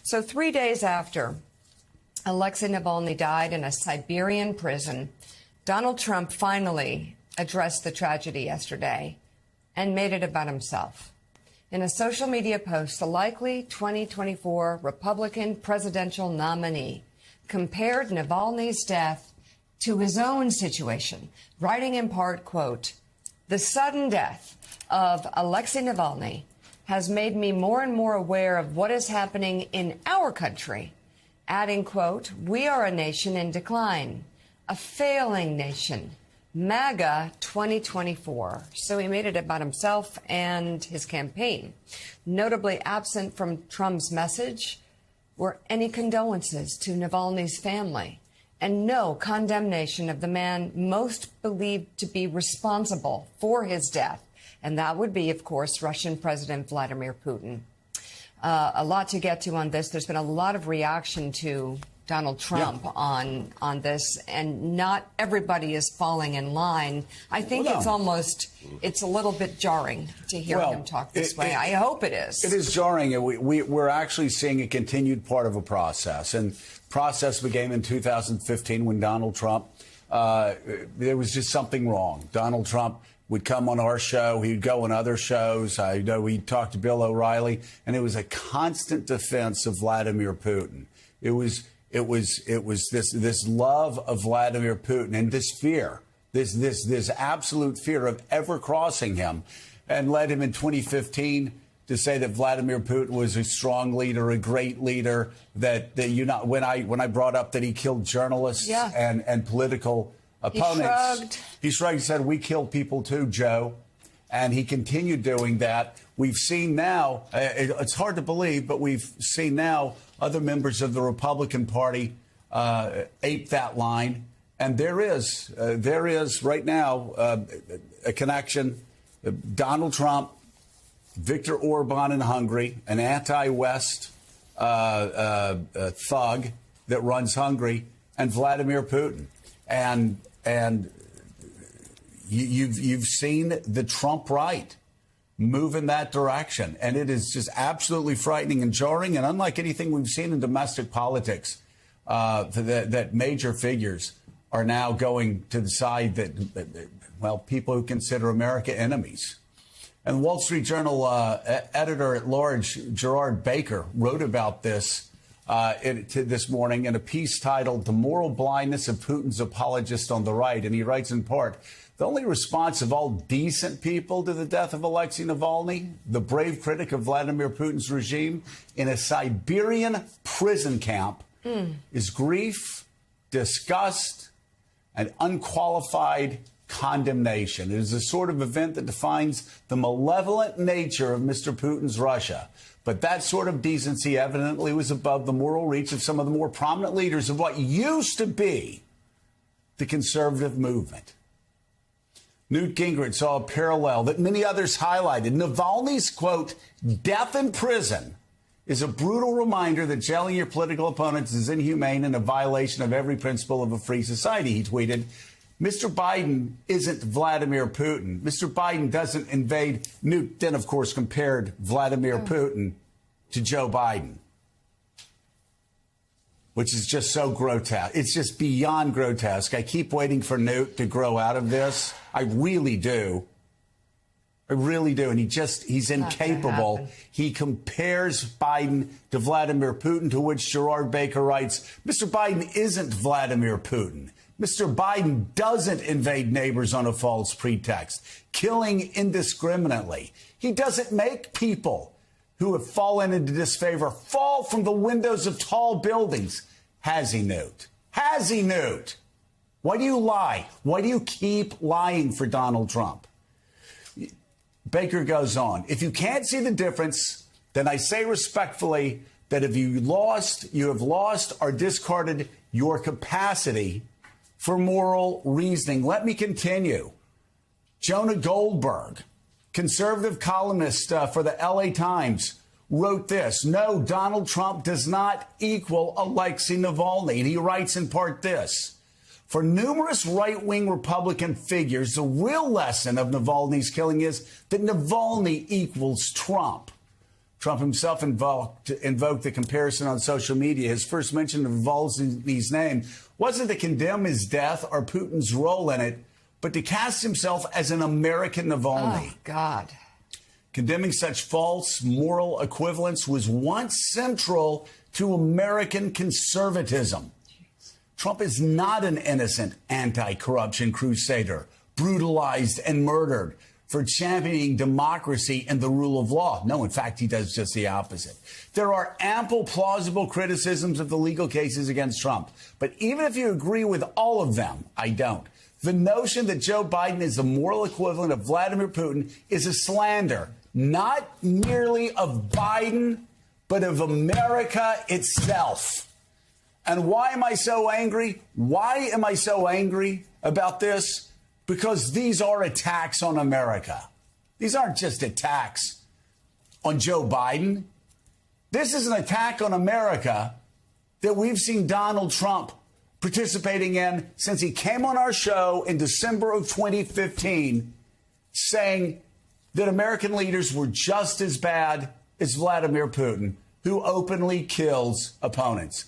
So 3 days after Alexei Navalny died in a Siberian prison, Donald Trump finally addressed the tragedy yesterday and made it about himself. In a social media post, the likely 2024 Republican presidential nominee compared Navalny's death to his own situation, writing in part, quote, "The sudden death of Alexei Navalny has made me more and more aware of what is happening in our country," adding, quote, "We are a nation in decline, a failing nation, MAGA 2024. So he made it about himself and his campaign. Notably absent from Trump's message were any condolences to Navalny's family and no condemnation of the man most believed to be responsible for his death. And that would be, of course, Russian President Vladimir Putin. A lot to get to on this. There's been a lot of reaction to Donald Trump on this, and not everybody is falling in line. I think it's a little bit jarring to hear him talk this way. I hope it is. It is jarring, and we're actually seeing a continued part of a process. And process began in 2015 when Donald Trump, there was just something wrong. Donald Trump would come on our show. He'd go on other shows. I know we talked to Bill O'Reilly, and it was a constant defense of Vladimir Putin. It was this love of Vladimir Putin and this fear, this absolute fear of ever crossing him, and led him in 2015 to say that Vladimir Putin was a strong leader, a great leader. When I brought up that he killed journalists and political opponents, he shrugged. He said, "We kill people too, Joe," and he continued doing that. We've seen now, it's hard to believe, but we've seen now other members of the Republican Party ape that line. And there is right now a connection. Donald Trump, Viktor Orban in Hungary, an anti-West thug that runs Hungary, and Vladimir Putin. And you've seen the Trump right move in that direction. And it is just absolutely frightening and jarring. And unlike anything we've seen in domestic politics, that major figures are now going to the side that, people who consider America enemies. And the Wall Street Journal editor-at-large Gerard Baker wrote about this this morning in a piece titled "The Moral Blindness of Putin's Apologists on the Right." And he writes in part, "The only response of all decent people to the death of Alexei Navalny, the brave critic of Vladimir Putin's regime in a Siberian prison camp, is grief, disgust, and unqualified condemnation. It is the sort of event that defines the malevolent nature of Mr. Putin's Russia. But that sort of decency evidently was above the moral reach of some of the more prominent leaders of what used to be the conservative movement." Newt Gingrich saw a parallel that many others highlighted. Navalny's, quote, "death in prison is a brutal reminder that jailing your political opponents is inhumane and a violation of every principle of a free society," he tweeted. Mr. Biden isn't Vladimir Putin. Mr. Biden doesn't invade. Newt then, of course, compared Vladimir Putin to Joe Biden, which is just so grotesque. It's just beyond grotesque. I keep waiting for Newt to grow out of this. I really do. I really do. And he's incapable. He compares Biden to Vladimir Putin, to which Gerard Baker writes, Mr. Biden isn't Vladimir Putin. Mr. Biden doesn't invade neighbors on a false pretext, killing indiscriminately. He doesn't make people who have fallen into disfavor fall from the windows of tall buildings. Has he, Newt? Has he, Newt? Why do you lie? Why do you keep lying for Donald Trump? Baker goes on. If you can't see the difference, then I say respectfully that if you have lost or discarded your capacity for moral reasoning. Let me continue. Jonah Goldberg, conservative columnist for the LA Times, wrote this: "No, Donald Trump does not equal Alexei Navalny." And he writes in part this: "For numerous right-wing Republican figures, the real lesson of Navalny's killing is that Navalny equals Trump. Trump himself invoked the comparison on social media. His first mention of Navalny's name wasn't to condemn his death or Putin's role in it, but to cast himself as an American Navalny. Oh, God. Condemning such false moral equivalence was once central to American conservatism. Trump is not an innocent anti-corruption crusader, brutalized and murdered for championing democracy and the rule of law. No, in fact, he does just the opposite. There are ample plausible criticisms of the legal cases against Trump. But even if you agree with all of them, I don't. The notion that Joe Biden is the moral equivalent of Vladimir Putin is a slander, not merely of Biden, but of America itself. And why am I so angry? Why am I so angry about this? Because these are attacks on America. These aren't just attacks on Joe Biden. This is an attack on America that we've seen Donald Trump participating in since he came on our show in December of 2015, saying that American leaders were just as bad as Vladimir Putin, who openly kills opponents.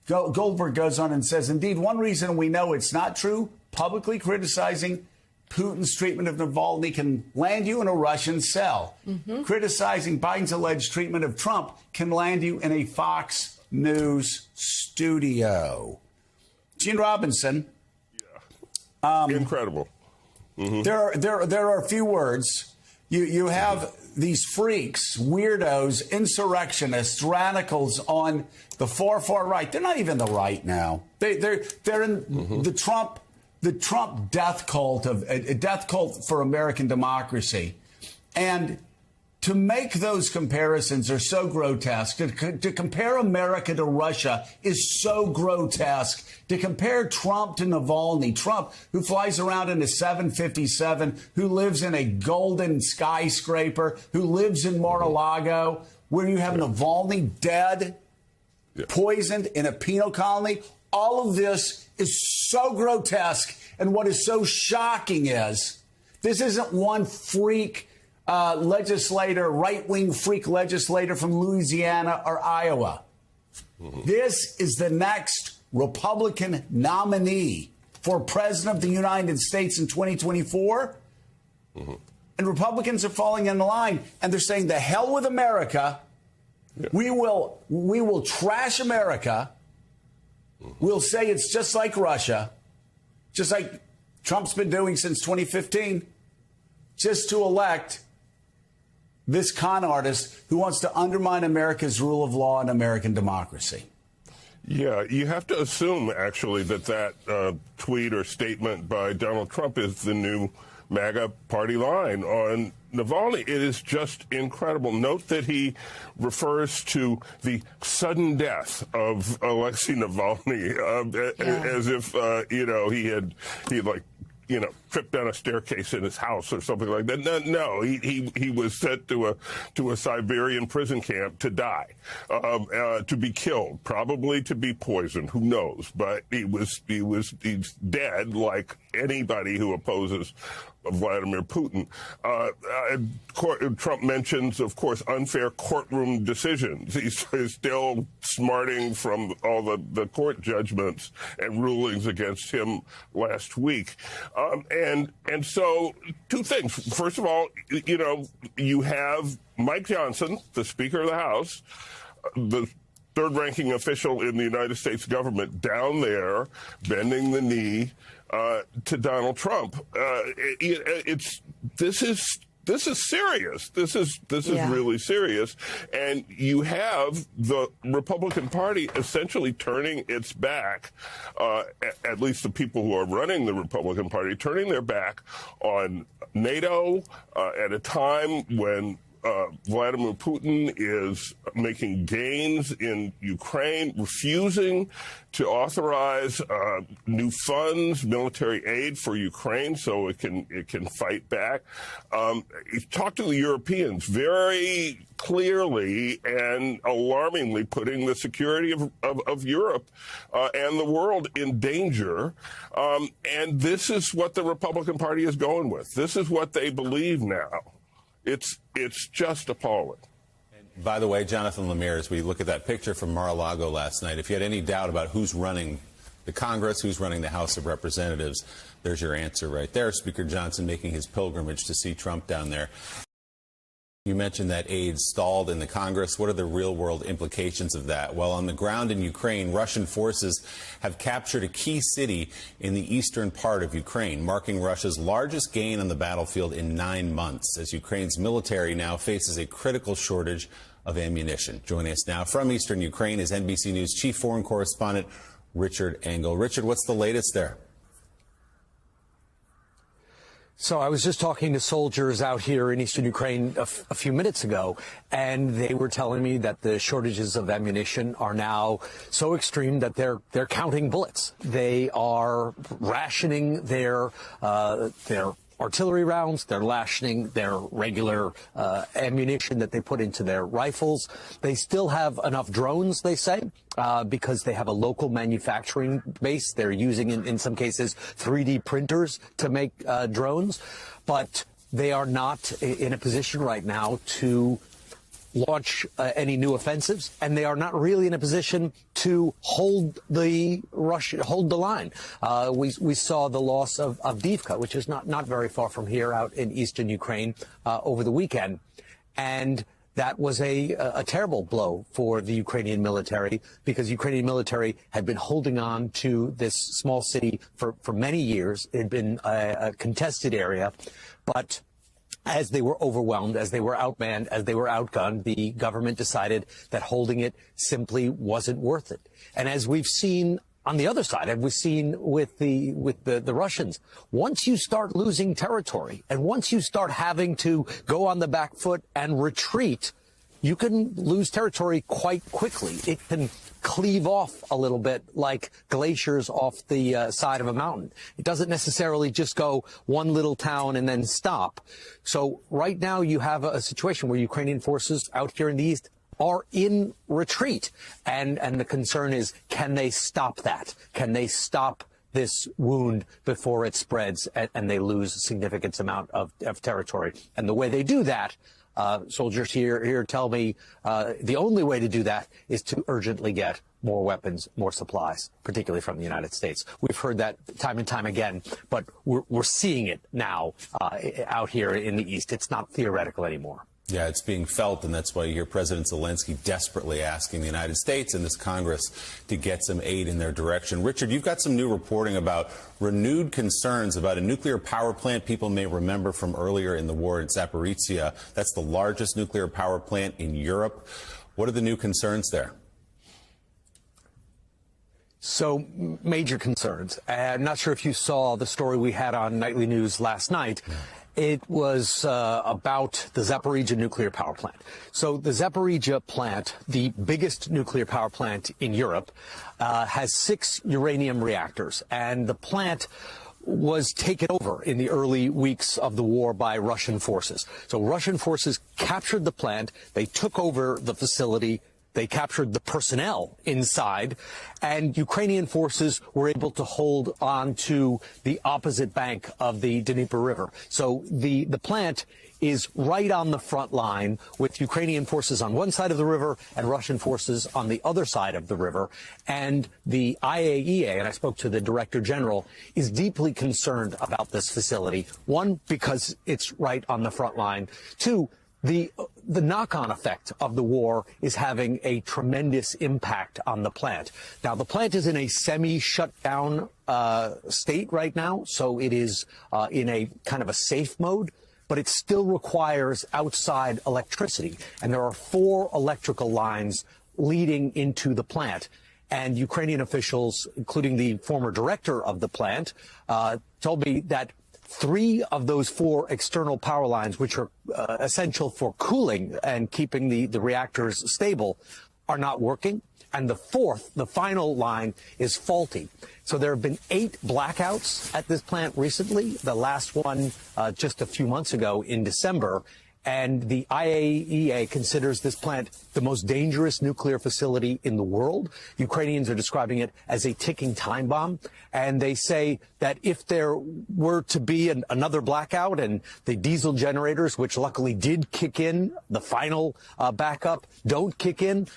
Goldberg goes on and says, indeed, one reason we know it's not true, publicly criticizing Putin's treatment of Navalny can land you in a Russian cell. Criticizing Biden's alleged treatment of Trump can land you in a Fox News studio. Gene Robinson. Yeah. Incredible. There are a few words. You have these freaks, weirdos, insurrectionists, radicals on the far right. They're not even the right now. They're in the Trump death cult of a death cult for American democracy. And to make those comparisons are so grotesque. To compare America to Russia is so grotesque. To compare Trump to Navalny, Trump, who flies around in a 757, who lives in a golden skyscraper, who lives in Mar-a-Lago, where you have Navalny dead, poisoned in a penal colony. All of this is so grotesque. And what is so shocking is this isn't one freak legislator, right-wing freak legislator from Louisiana or Iowa. This is the next Republican nominee for president of the United States in 2024. And Republicans are falling in line, and they're saying, the hell with America. We will trash America. We'll say it's just like Russia, just like Trump's been doing since 2015, just to elect this con artist who wants to undermine America's rule of law and American democracy. Yeah, you have to assume, actually, that tweet or statement by Donald Trump is the new MAGA party line on Navalny. It is just incredible. Note that he refers to the sudden death of Alexei Navalny as if, he had tripped down a staircase in his house or something like that. No, he was sent to a Siberian prison camp to die, to be killed, probably to be poisoned. Who knows? But he's dead, like anybody who opposes Vladimir Putin. Trump mentions, of course, unfair courtroom decisions. He's still smarting from all the court judgments and rulings against him last week. And so two things. First of all, you have Mike Johnson, the Speaker of the House, the third-ranking official in the United States government, down there bending the knee to Donald Trump. This is serious. This is really serious. And you have the Republican Party essentially turning its back, at least the people who are running the Republican Party, turning their back on NATO at a time when Vladimir Putin is making gains in Ukraine, refusing to authorize new funds, military aid for Ukraine, so it can fight back. Talk to the Europeans very clearly and alarmingly, putting the security of Europe and the world in danger. And this is what the Republican Party is going with. This is what they believe now. It's just appalling. By the way, Jonathan Lemire, as we look at that picture from Mar-a-Lago last night, if you had any doubt about who's running the Congress, who's running the House of Representatives, there's your answer right there. Speaker Johnson making his pilgrimage to see Trump down there. You mentioned that aid stalled in the Congress. What are the real-world implications of that? Well, on the ground in Ukraine, Russian forces have captured a key city in the eastern part of Ukraine, marking Russia's largest gain on the battlefield in 9 months, as Ukraine's military now faces a critical shortage of ammunition. Joining us now from eastern Ukraine is NBC News chief foreign correspondent Richard Engel. Richard, what's the latest there? So I was just talking to soldiers out here in eastern Ukraine a few minutes ago, and they were telling me that the shortages of ammunition are now so extreme that they're counting bullets. They are rationing their artillery rounds. They're rationing their regular ammunition that they put into their rifles. They still have enough drones, they say, because they have a local manufacturing base. They're using, in some cases, 3D printers to make drones. But they are not in a position right now to launch any new offensives, and they are not really in a position to hold the line. We saw the loss of Avdiivka, which is not very far from here, out in eastern Ukraine, over the weekend, and that was a terrible blow for the Ukrainian military, because the Ukrainian military had been holding on to this small city for many years. It had been a contested area, but as they were overwhelmed, as they were outmanned, as they were outgunned, the government decided that holding it simply wasn't worth it. And as we've seen on the other side, as we've seen with the Russians, once you start losing territory and once you start having to go on the back foot and retreat, you can lose territory quite quickly. It can cleave off a little bit like glaciers off the side of a mountain. It doesn't necessarily just go one little town and then stop. So right now you have a situation where Ukrainian forces out here in the east are in retreat. And the concern is, can they stop that? Can they stop this wound before it spreads and they lose a significant amount of territory? And the way they do that, soldiers here tell me the only way to do that is to urgently get more weapons, more supplies, particularly from the United States. We've heard that time and time again, but we're seeing it now out here in the East. It's not theoretical anymore. Yeah, it's being felt, and that's why you hear President Zelensky desperately asking the United States and this Congress to get some aid in their direction. Richard, you've got some new reporting about renewed concerns about a nuclear power plant people may remember from earlier in the war in Zaporizhia. That's the largest nuclear power plant in Europe. What are the new concerns there? So, major concerns. I'm not sure if you saw the story we had on Nightly News last night. It was about the Zaporizhia nuclear power plant. So the Zaporizhia plant, the biggest nuclear power plant in Europe, has 6 uranium reactors, and the plant was taken over in the early weeks of the war by Russian forces. So Russian forces captured the plant, they took over the facility, they captured the personnel inside, and Ukrainian forces were able to hold on to the opposite bank of the Dnieper River. So the plant is right on the front line, with Ukrainian forces on one side of the river and Russian forces on the other side of the river. And the IAEA, and I spoke to the Director General, is deeply concerned about this facility. One, because it's right on the front line. Two, the knock-on effect of the war is having a tremendous impact on the plant. Now, the plant is in a semi-shut-down state right now, so it is in a kind of a safe mode, but it still requires outside electricity. And there are 4 electrical lines leading into the plant. And Ukrainian officials, including the former director of the plant, told me that 3 of those 4 external power lines, which are essential for cooling and keeping the reactors stable, are not working. And the 4th, the final line, is faulty. So there have been 8 blackouts at this plant recently, the last one just a few months ago in December. And the IAEA considers this plant the most dangerous nuclear facility in the world. Ukrainians are describing it as a ticking time bomb. And they say that if there were to be another blackout and the diesel generators, which luckily did kick in, the final backup, don't kick in,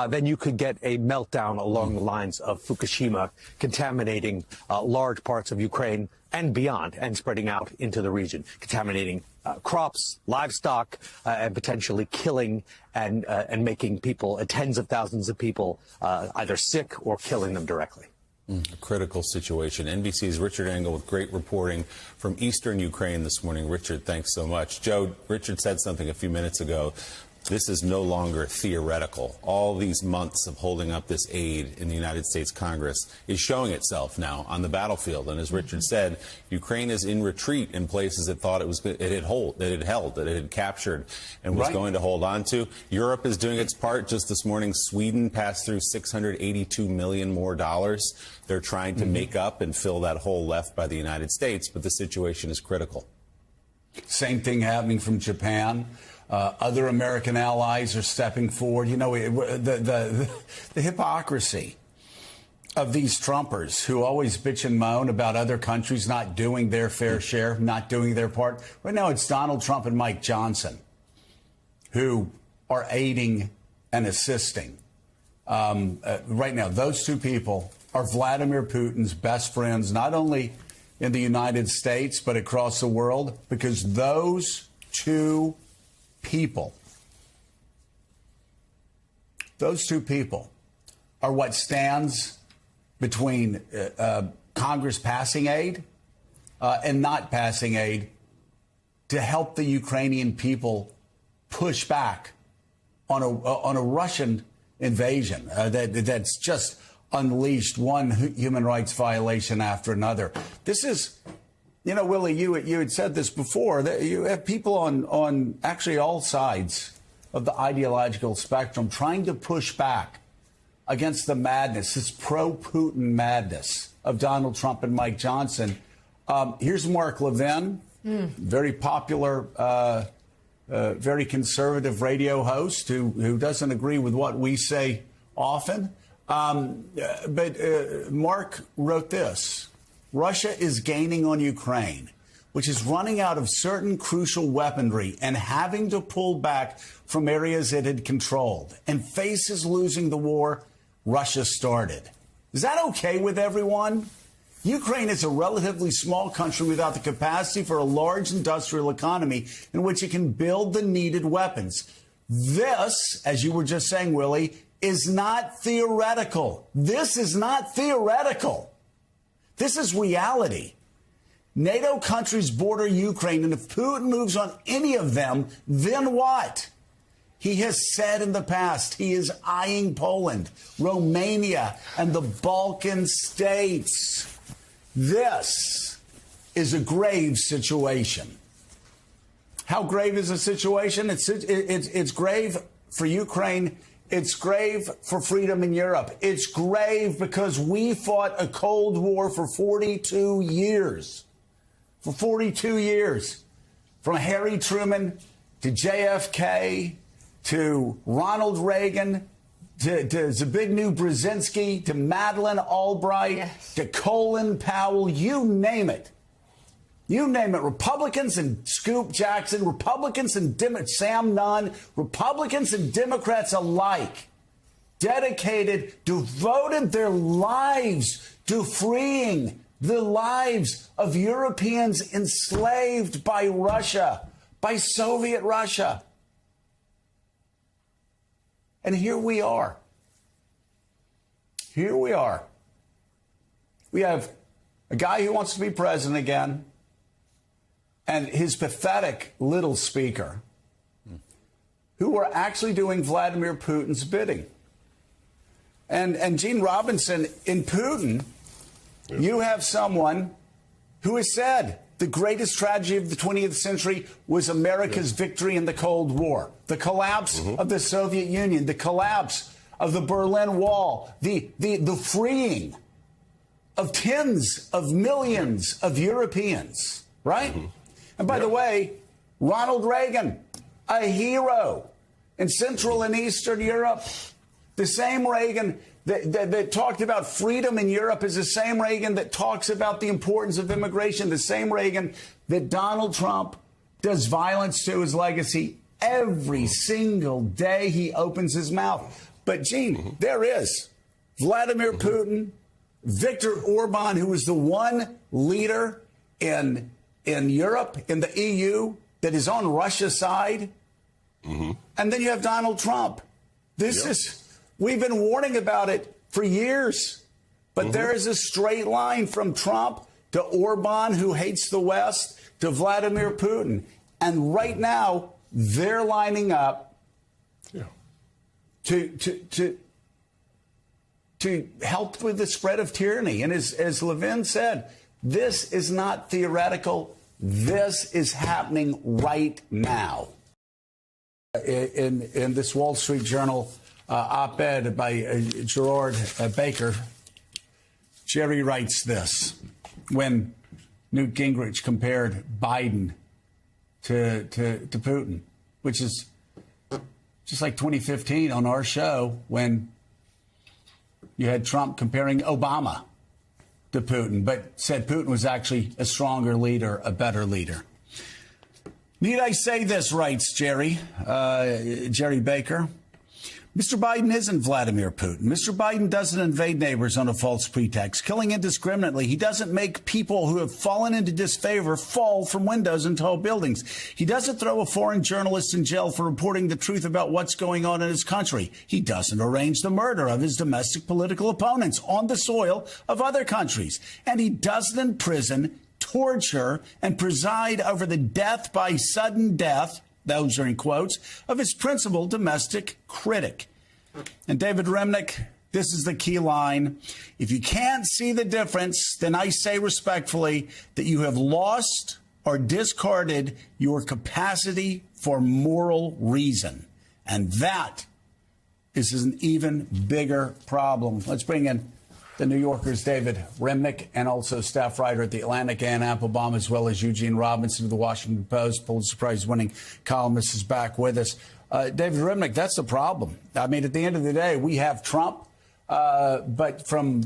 then you could get a meltdown along the lines of Fukushima, contaminating large parts of Ukraine and beyond, and spreading out into the region, contaminating crops, livestock, and potentially killing and making people, tens of thousands of people, either sick or killing them directly. A critical situation. NBC's Richard Engel with great reporting from eastern Ukraine this morning. Richard, thanks so much. Joe, Richard said something a few minutes ago. This is no longer theoretical. All these months of holding up this aid in the United States Congress is showing itself now on the battlefield. And as Richard said, Ukraine is in retreat in places it thought it had captured and was going to hold on to. Europe is doing its part. Just this morning, Sweden passed through $682 million more. They're trying to make up and fill that hole left by the United States, but the situation is critical. Same thing happening from Japan. Other American allies are stepping forward. You know, the hypocrisy of these Trumpers who always bitch and moan about other countries not doing their fair share, not doing their part. Right now, it's Donald Trump and Mike Johnson who are aiding and assisting. Right now, those two people are Vladimir Putin's best friends, not only in the United States, but across the world, because those two people are what stands between Congress passing aid and not passing aid to help the Ukrainian people push back on a Russian invasion that's just unleashed one human rights violation after another. This is, you know, Willie, you had said this before, that you have people on actually all sides of the ideological spectrum trying to push back against the madness, this pro-Putin madness of Donald Trump and Mike Johnson. Here's Mark Levin, very popular, very conservative radio host who doesn't agree with what we say often. But Mark wrote this. Russia is gaining on Ukraine, which is running out of certain crucial weaponry and having to pull back from areas it had controlled, and faces losing the war Russia started. Is that okay with everyone? Ukraine is a relatively small country without the capacity for a large industrial economy in which it can build the needed weapons. This, as you were just saying, Willie, is not theoretical. This is not theoretical. This is reality. NATO countries border Ukraine, and if Putin moves on any of them, then what? He has said in the past he is eyeing Poland, Romania, and the Balkan states. This is a grave situation. How grave is the situation? It's grave for Ukraine. It's grave for freedom in Europe. It's grave because we fought a Cold War for 42 years. For 42 years. From Harry Truman to JFK to Ronald Reagan to Zbigniew Brzezinski to Madeleine Albright to Colin Powell, you name it. You name it. Republicans and Scoop Jackson, Republicans and Sam Nunn, Republicans and Democrats alike dedicated, devoted their lives to freeing the lives of Europeans enslaved by Russia, by Soviet Russia. And here we are. Here we are. We have a guy who wants to be president again, and his pathetic little speaker, who are actually doing Vladimir Putin's bidding. And Gene Robinson, in Putin, you have someone who has said the greatest tragedy of the 20th century was America's victory in the Cold War, the collapse of the Soviet Union, the collapse of the Berlin Wall, the freeing of tens of millions of Europeans, right? And by the way, Ronald Reagan, a hero in Central and Eastern Europe. The same Reagan that talked about freedom in Europe is the same Reagan that talks about the importance of immigration, the same Reagan that Donald Trump does violence to his legacy every single day he opens his mouth. But, Gene, there is Vladimir Putin, Viktor Orban, who was the one leader in Europe, in the EU, that is on Russia's side. And then you have Donald Trump. We've been warning about it for years. But there is a straight line from Trump to Orban, who hates the West, to Vladimir Putin. And right now, they're lining up to help with the spread of tyranny. And as Levin said, this is not theoretical. This is happening right now. In this Wall Street Journal op-ed by Gerard Baker, Jerry writes this: when Newt Gingrich compared Biden to Putin, which is just like 2015 on our show when you had Trump comparing Obama to Putin, but said Putin was actually a stronger leader, a better leader. Need I say this, writes Jerry Baker. Mr. Biden isn't Vladimir Putin. Mr. Biden doesn't invade neighbors on a false pretext, killing indiscriminately. He doesn't make people who have fallen into disfavor fall from windows in tall buildings. He doesn't throw a foreign journalist in jail for reporting the truth about what's going on in his country. He doesn't arrange the murder of his domestic political opponents on the soil of other countries. And he doesn't imprison, torture, and preside over the death by sudden death, those are in quotes, of his principal domestic critic. And David Remnick, this is the key line. If you can't see the difference, then I say respectfully that you have lost or discarded your capacity for moral reason. And that is an even bigger problem. Let's bring in the New Yorker's David Remnick, and also staff writer at The Atlantic, Ann Applebaum, as well as Eugene Robinson of The Washington Post, Pulitzer Prize-winning columnist, is back with us. David Remnick, that's the problem. I mean, at the end of the day, we have Trump, but from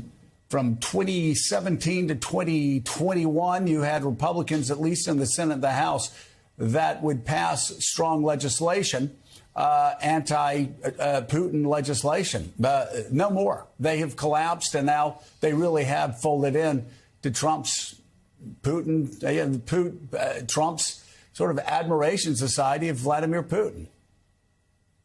2017 to 2021, you had Republicans, at least in the Senate and the House, that would pass strong legislation, anti-Putin legislation. No more. They have collapsed, and now they really have folded in to Trump's Trump's sort of admiration society of Vladimir Putin.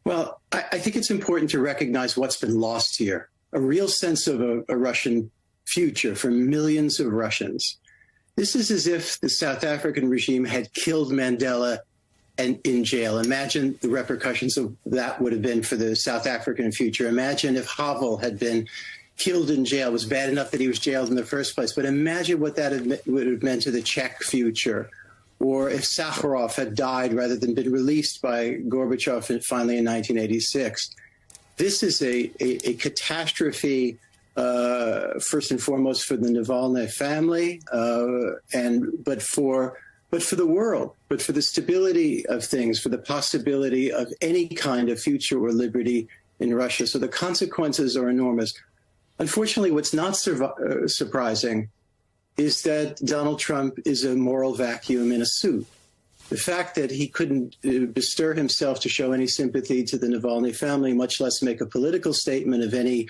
Well, I think it's important to recognize what's been lost here, a real sense of a Russian future for millions of Russians. This is as if the South African regime had killed Mandela and in jail. Imagine the repercussions of that would have been for the South African future. Imagine if Havel had been killed in jail. It was bad enough that he was jailed in the first place, but imagine what that would have meant to the Czech future. Or if Sakharov had died rather than been released by Gorbachev finally in 1986. This is a catastrophe, first and foremost for the Navalny family, but for the world, but for the stability of things, for the possibility of any kind of future or liberty in Russia. So the consequences are enormous. Unfortunately, what's not surprising is that Donald Trump is a moral vacuum in a suit. The fact that he couldn't bestir himself to show any sympathy to the Navalny family, much less make a political statement of any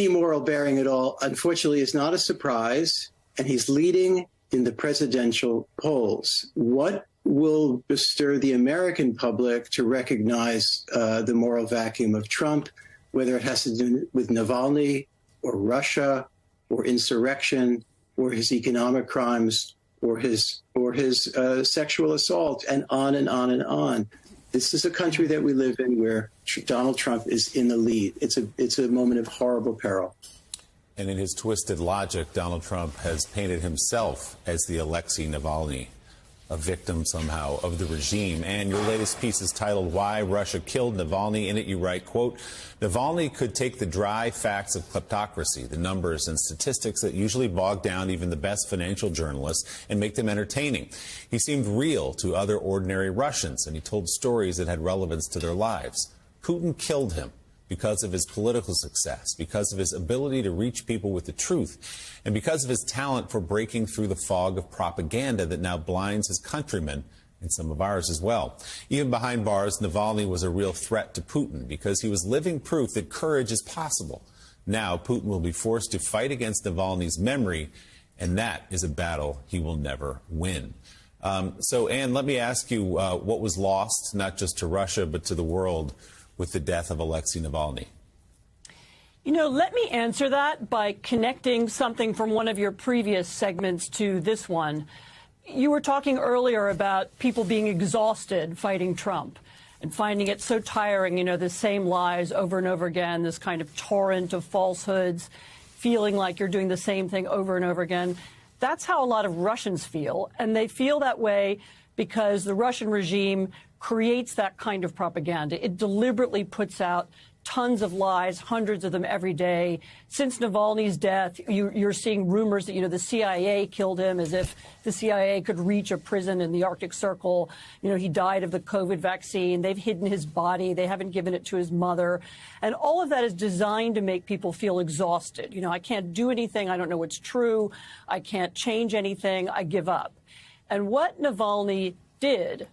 moral bearing at all, unfortunately is not a surprise, and he's leading in the presidential polls. What will bestir the American public to recognize the moral vacuum of Trump, whether it has to do with Navalny or Russia or insurrection or his economic crimes or his sexual assault, and on and on and on. This is a country that we live in where Donald Trump is in the lead. It's a moment of horrible peril. And in his twisted logic, Donald Trump has painted himself as the Alexei Navalny a victim somehow of the regime. And your latest piece is titled Why Russia Killed Navalny. In it you write, quote, Navalny could take the dry facts of kleptocracy, the numbers and statistics that usually bog down even the best financial journalists, and make them entertaining. He seemed real to other ordinary Russians, and he told stories that had relevance to their lives. Putin killed him because of his political success, because of his ability to reach people with the truth, and because of his talent for breaking through the fog of propaganda that now blinds his countrymen and some of ours as well. Even behind bars, Navalny was a real threat to Putin because he was living proof that courage is possible. Now Putin will be forced to fight against Navalny's memory, and that is a battle he will never win. So, Anne, let me ask you what was lost, not just to Russia, but to the world, with the death of Alexei Navalny? You know, let me answer that by connecting something from one of your previous segments to this one. You were talking earlier about people being exhausted fighting Trump and finding it so tiring, you know, the same lies over and over again, this kind of torrent of falsehoods, feeling like you're doing the same thing over and over again. That's how a lot of Russians feel, and they feel that way because the Russian regime creates that kind of propaganda. It deliberately puts out tons of lies, hundreds of them every day. Since Navalny's death, you're seeing rumors that, you know, the CIA killed him, as if the CIA could reach a prison in the Arctic Circle. You know, he died of the COVID vaccine. They've hidden his body. They haven't given it to his mother. And all of that is designed to make people feel exhausted. You know, I can't do anything. I don't know what's true. I can't change anything. I give up. And what Navalny did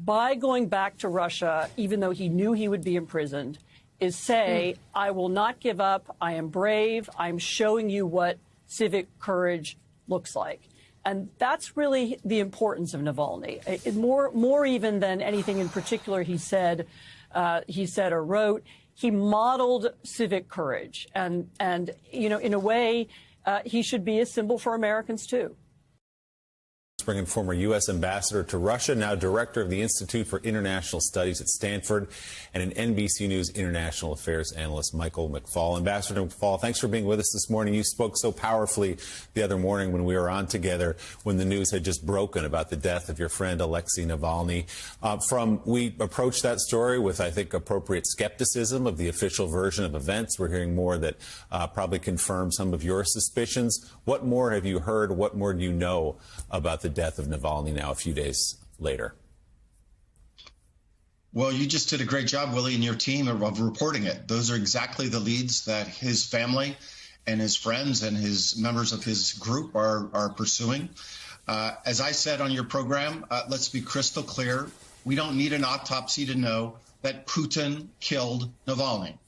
by going back to Russia, even though he knew he would be imprisoned, is say, I will not give up. I am brave. I'm showing you what civic courage looks like. And that's really the importance of Navalny. More even than anything in particular he said or wrote, he modeled civic courage. And you know, in a way, he should be a symbol for Americans, too. Bringing former U.S. ambassador to Russia, now director of the Institute for International Studies at Stanford, and an NBC News international affairs analyst, Michael McFaul. Ambassador McFaul, thanks for being with us this morning. You spoke so powerfully the other morning when we were on together, when the news had just broken about the death of your friend Alexei Navalny. We approached that story with, I think, appropriate skepticism of the official version of events. We're hearing more that probably confirm some of your suspicions. What more have you heard? What more do you know about the death of Navalny now a few days later? Well, you just did a great job, Willie, and your team of reporting it. Those are exactly the leads that his family and his friends and his members of his group are pursuing. As I said on your program, let's be crystal clear. We don't need an autopsy to know that Putin killed Navalny.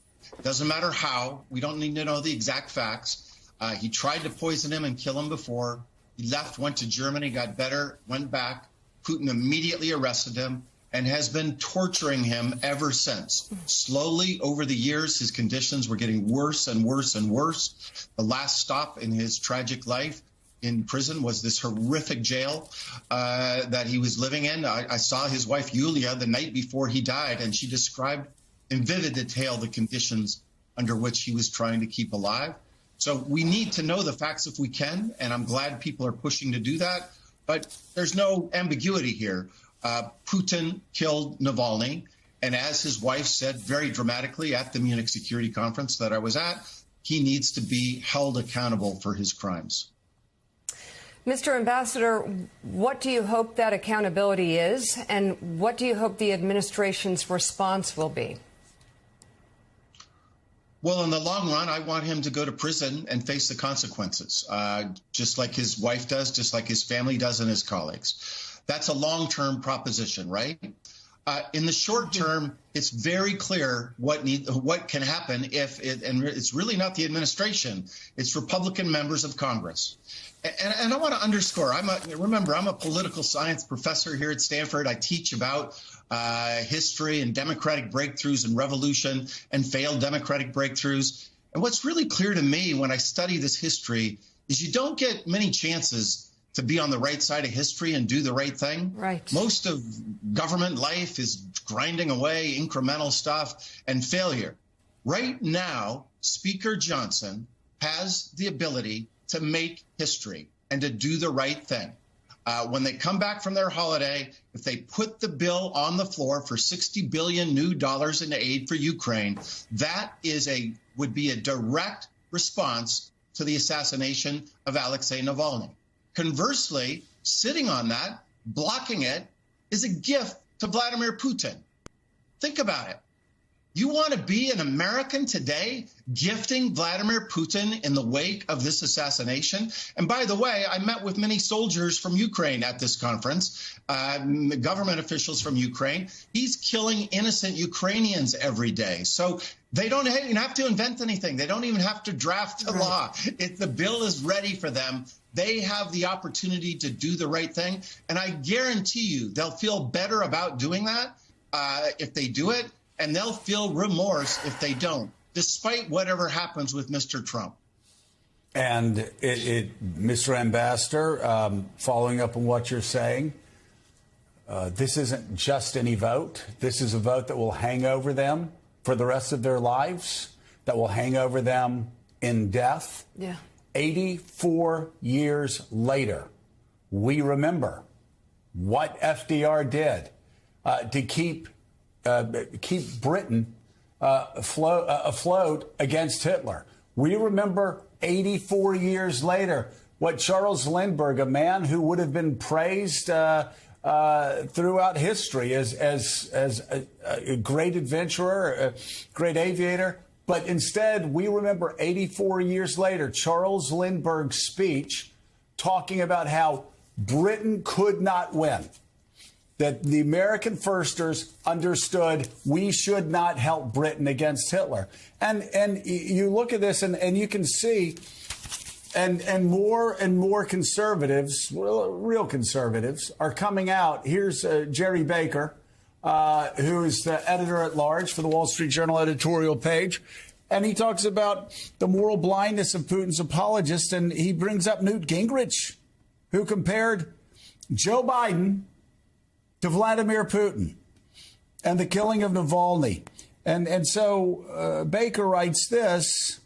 Doesn't matter how. We don't need to know the exact facts. He tried to poison him and kill him before. He left, went to Germany, got better, went back. Putin immediately arrested him and has been torturing him ever since. Slowly, over the years, his conditions were getting worse and worse and worse. The last stop in his tragic life in prison was this horrific jail that he was living in. I saw his wife, Yulia, the night before he died, and she described in vivid detail the conditions under which he was trying to keep alive. So we need to know the facts if we can, and I'm glad people are pushing to do that. But there's no ambiguity here. Putin killed Navalny, and as his wife said very dramatically at the Munich Security Conference that I was at, he needs to be held accountable for his crimes. Mr. Ambassador, what do you hope that accountability is, and what do you hope the administration's response will be? Well, in the long run, I want him to go to prison and face the consequences, just like his wife does, just like his family does, and his colleagues. That's a long-term proposition, right? In the short term, it's very clear what can happen if and it's really not the administration, it's Republican members of Congress. And I want to underscore, remember, I'm a political science professor here at Stanford. I teach about history and democratic breakthroughs and revolution and failed democratic breakthroughs. And what's really clear to me when I study this history is you don't get many chances to be on the right side of history and do the right thing. Right. Most of government life is grinding away, incremental stuff, and failure. Right now, Speaker Johnson has the ability to make history and to do the right thing. When they come back from their holiday, if they put the bill on the floor for $60 billion new dollars in aid for Ukraine, that would be a direct response to the assassination of Alexei Navalny. Conversely, sitting on that, blocking it, is a gift to Vladimir Putin. Think about it. You want to be an American today gifting Vladimir Putin in the wake of this assassination? And by the way, I met with many soldiers from Ukraine at this conference, government officials from Ukraine. He's killing innocent Ukrainians every day. So they don't even have to invent anything. They don't even have to draft a law. The bill is ready for them. They have the opportunity to do the right thing. And I guarantee you they'll feel better about doing that if they do it. And they'll feel remorse if they don't, despite whatever happens with Mr. Trump. And Mr. Ambassador, following up on what you're saying, this isn't just any vote. This is a vote that will hang over them for the rest of their lives, that will hang over them in death. Yeah. 84 years later, we remember what FDR did to keep Britain afloat against Hitler. We remember 84 years later what Charles Lindbergh, a man who would have been praised throughout history as a great adventurer, a great aviator, but instead we remember 84 years later Charles Lindbergh's speech talking about how Britain could not win. That the American firsters understood we should not help Britain against Hitler. And you look at this and you can see, and more conservatives, real conservatives, are coming out. Here's Jerry Baker, who is the editor-at-large for the Wall Street Journal editorial page. And he talks about the moral blindness of Putin's apologists. And he brings up Newt Gingrich, who compared Joe Biden to Vladimir Putin and the killing of Navalny. And so Baker writes this.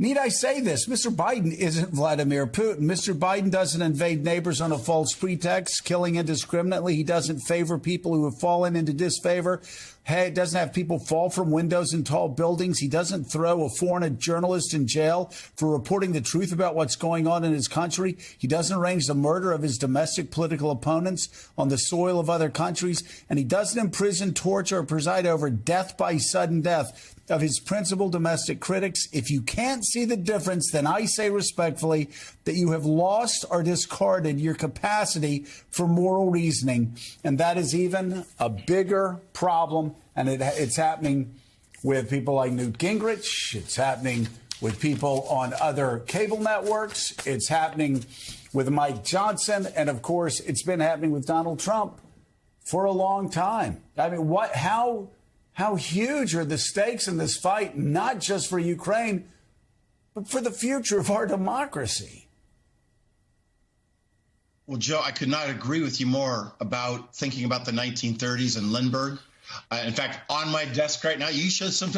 Need I say this? Mr. Biden isn't Vladimir Putin. Mr. Biden doesn't invade neighbors on a false pretext, killing indiscriminately. He doesn't favor people who have fallen into disfavor. He doesn't have people fall from windows in tall buildings. He doesn't throw a foreign journalist in jail for reporting the truth about what's going on in his country. He doesn't arrange the murder of his domestic political opponents on the soil of other countries. And he doesn't imprison, torture, or preside over death by sudden death of his principal domestic critics. If you can't see the difference, then I say respectfully that you have lost or discarded your capacity for moral reasoning. And that is even a bigger problem. And it's happening with people like Newt Gingrich. It's happening with people on other cable networks. It's happening with Mike Johnson. And of course, it's been happening with Donald Trump for a long time. I mean, how huge are the stakes in this fight, not just for Ukraine, but for the future of our democracy? Well, Joe, I could not agree with you more about thinking about the 1930s and Lindbergh. In fact, on my desk right now, you showed some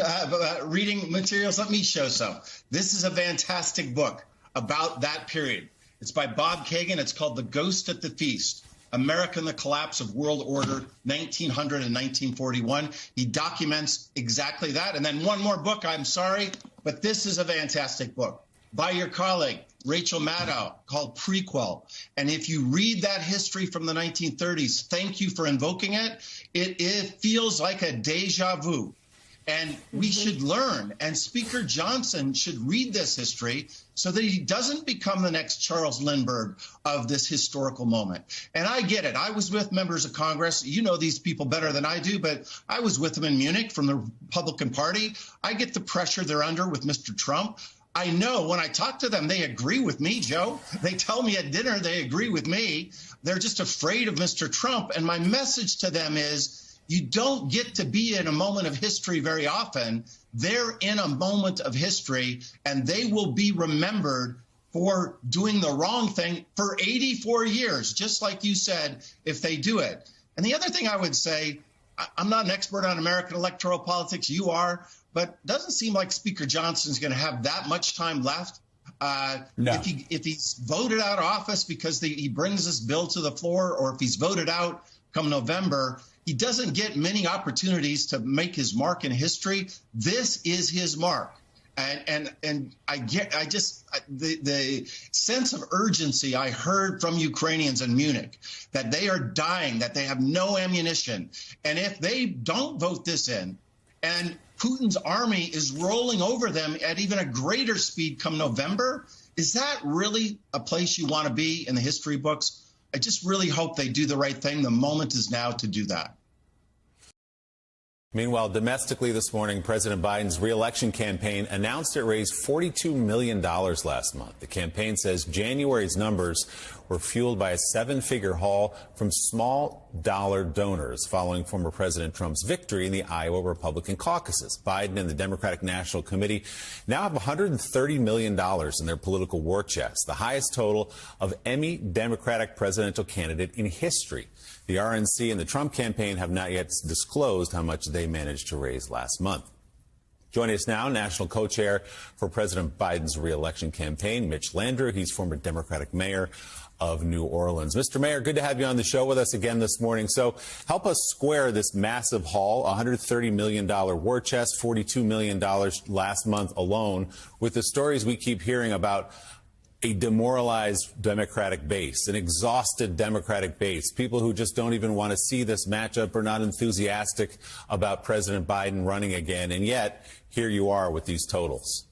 reading materials. Let me show some. This is a fantastic book about that period. It's by Bob Kagan. It's called The Ghost at the Feast. America and the Collapse of World Order, 1900 and 1941. He documents exactly that. And then one more book, I'm sorry, but this is a fantastic book by your colleague, Rachel Maddow, called Prequel. And if you read that history from the 1930s, thank you for invoking it. It feels like a deja vu. And we should learn, and Speaker Johnson should read this history so that he doesn't become the next Charles Lindbergh of this historical moment. And I get it. I was with members of Congress. You know these people better than I do, but I was with them in Munich from the Republican Party. I get the pressure they're under with Mr. Trump. I know when I talk to them, they agree with me, Joe. They tell me at dinner they agree with me. They're just afraid of Mr. Trump. And my message to them is, you don't get to be in a moment of history very often. They're in a moment of history, and they will be remembered for doing the wrong thing for 84 years, just like you said, if they do it. And the other thing I would say, I'm not an expert on American electoral politics. You are, but it doesn't seem like Speaker Johnson's going to have that much time left No. If he's voted out of office because he brings this bill to the floor, or if he's voted out come November, he doesn't get many opportunities to make his mark in history. This is his mark. And the sense of urgency I heard from Ukrainians in Munich, that they are dying, that they have no ammunition. And if they don't vote this in, and Putin's army is rolling over them at even a greater speed come November, is that really a place you want to be in the history books? I just really hope they do the right thing. The moment is now to do that. Meanwhile, domestically this morning, President Biden's re-election campaign announced it raised $42 million last month. The campaign says January's numbers were fueled by a seven-figure haul from small-dollar donors following former President Trump's victory in the Iowa Republican caucuses. Biden and the Democratic National Committee now have $130 million in their political war chest, the highest total of any Democratic presidential candidate in history. The RNC and the Trump campaign have not yet disclosed how much they managed to raise last month. Joining us now, national co-chair for President Biden's re-election campaign, Mitch Landrieu. He's former Democratic mayor of New Orleans. Mr. Mayor, good to have you on the show with us again this morning. So help us square this massive haul, $130 million war chest, $42 million last month alone, with the stories we keep hearing about a demoralized Democratic base, an exhausted Democratic base, people who just don't even want to see this matchup or not enthusiastic about President Biden running again. And yet, here you are with these totals.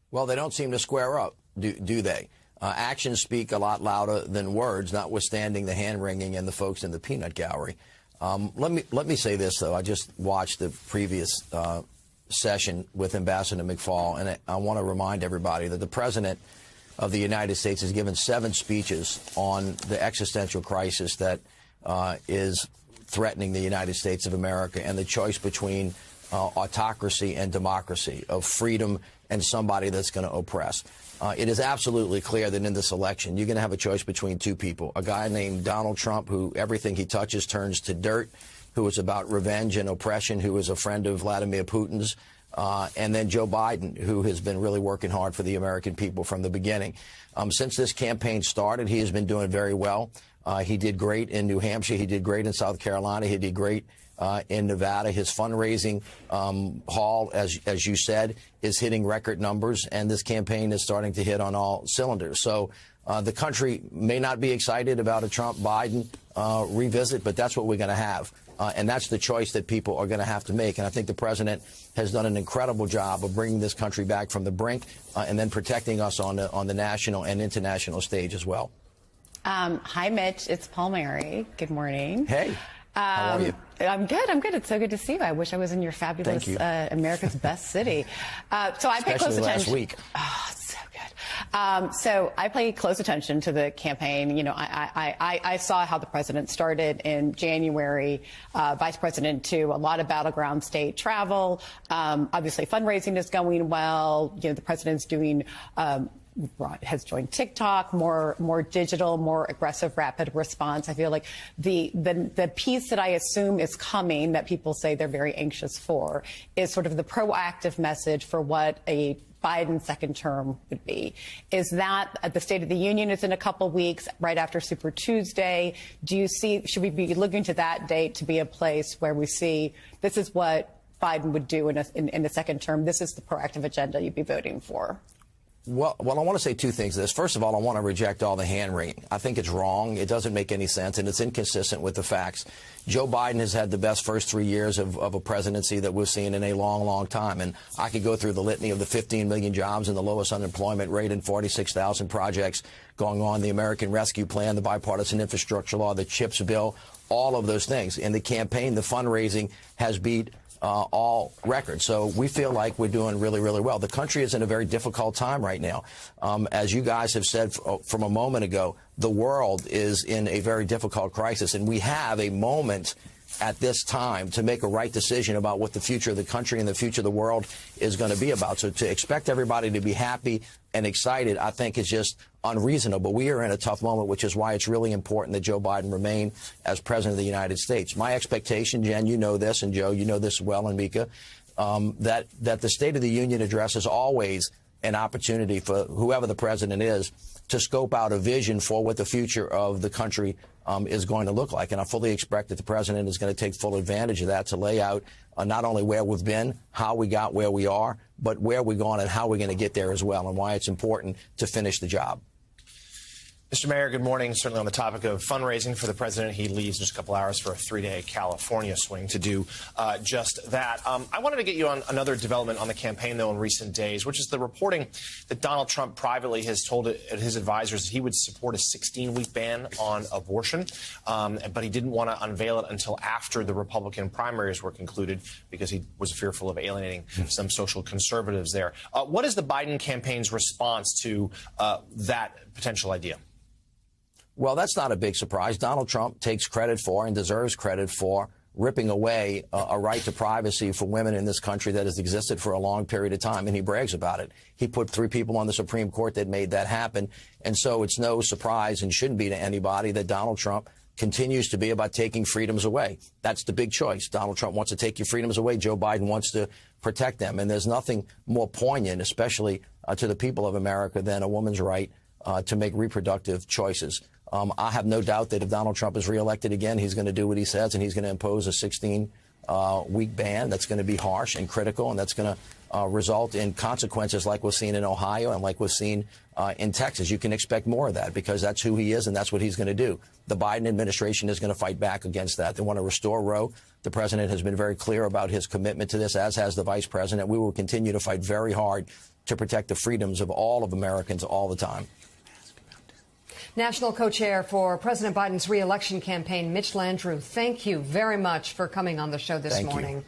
Well, they don't seem to square up, do they? Actions speak a lot louder than words, notwithstanding the hand-wringing and the folks in the peanut gallery. Let me say this, though. I just watched the previous session with Ambassador McFaul, and I want to remind everybody that the President of the United States has given 7 speeches on the existential crisis that is threatening the United States of America and the choice between autocracy and democracy, of freedom and somebody that's going to oppress. It is absolutely clear that in this election, you're going to have a choice between 2 people, a guy named Donald Trump, who everything he touches turns to dirt, who is about revenge and oppression, who is a friend of Vladimir Putin's, and then Joe Biden, who has been really working hard for the American people from the beginning. Since this campaign started, he has been doing very well. He did great in New Hampshire. He did great in South Carolina. He did great in Nevada. His fundraising haul, as you said, is hitting record numbers, and this campaign is starting to hit on all cylinders. So the country may not be excited about a Trump-Biden revisit, but that's what we're going to have. And that's the choice that people are going to have to make. And I think the president has done an incredible job of bringing this country back from the brink and then protecting us on the national and international stage as well. Hi, Mitch. It's Paul Mary. Good morning. Hey. How are you? I'm good. I'm good. It's so good to see you. I wish I was in your fabulous America's best city. So I pay close attention. Last week. Oh, so good. So I pay close attention to the campaign. You know, I saw how the president started in January, vice president too, a lot of battleground state travel. Obviously, fundraising is going well. You know, the president's doing has joined TikTok, more digital, more aggressive, rapid response. I feel like the piece that I assume is coming that people say they're very anxious for is sort of the proactive message for what a Biden second term would be. Is that the State of the Union is in a couple weeks, right after Super Tuesday? Do you see, should we be looking to that date to be a place where we see this is what Biden would do in a second term? This is the proactive agenda you'd be voting for? Well, I want to say 2 things to this. First of all, I want to reject all the hand-wringing. I think it's wrong. It doesn't make any sense, and it's inconsistent with the facts. Joe Biden has had the best first 3 years of a presidency that we've seen in a long, long time. And I could go through the litany of the 15 million jobs and the lowest unemployment rate and 46,000 projects going on, the American Rescue Plan, the bipartisan infrastructure law, the CHIPS bill, all of those things. In the campaign, the fundraising has beat all records. So we feel like we're doing really, really well. The country is in a very difficult time right now. As you guys have said from a moment ago, the world is in a very difficult crisis, and we have a moment at this time to make a right decision about what the future of the country and the future of the world is going to be about. So to expect everybody to be happy and excited, I think, is just unreasonable. We are in a tough moment, which is why it's really important that Joe Biden remain as president of the United States. My expectation, Jen, you know this, and Joe, you know this well, and Mika, that the State of the Union address is always an opportunity for whoever the president is to scope out a vision for what the future of the country is going to look like. And I fully expect that the president is going to take full advantage of that to lay out not only where we've been, how we got where we are, but where we're going and how we're going to get there as well, and why it's important to finish the job. Mr. Mayor, good morning. Certainly on the topic of fundraising for the president, he leaves in just a couple hours for a 3-day California swing to do just that. I wanted to get you on another development on the campaign, though, in recent days, which is the reporting that Donald Trump privately has told his advisors that he would support a 16-week ban on abortion, but he didn't want to unveil it until after the Republican primaries were concluded because he was fearful of alienating some social conservatives there. What is the Biden campaign's response to that potential idea? Well, that's not a big surprise. Donald Trump takes credit for and deserves credit for ripping away a right to privacy for women in this country that has existed for a long period of time, and he brags about it. He put 3 people on the Supreme Court that made that happen, and so it's no surprise and shouldn't be to anybody that Donald Trump continues to be about taking freedoms away. That's the big choice. Donald Trump wants to take your freedoms away. Joe Biden wants to protect them, and there's nothing more poignant, especially to the people of America, than a woman's right to make reproductive choices. I have no doubt that if Donald Trump is reelected again, he's going to do what he says, and he's going to impose a 16-week ban that's going to be harsh and critical, and that's going to result in consequences like we've seen in Ohio and like we've seen in Texas. You can expect more of that because that's who he is and that's what he's going to do. The Biden administration is going to fight back against that. They want to restore Roe. The president has been very clear about his commitment to this, as has the vice president. We will continue to fight very hard to protect the freedoms of all of Americans all the time. National co-chair for President Biden's re-election campaign, Mitch Landrieu, thank you very much for coming on the show this morning.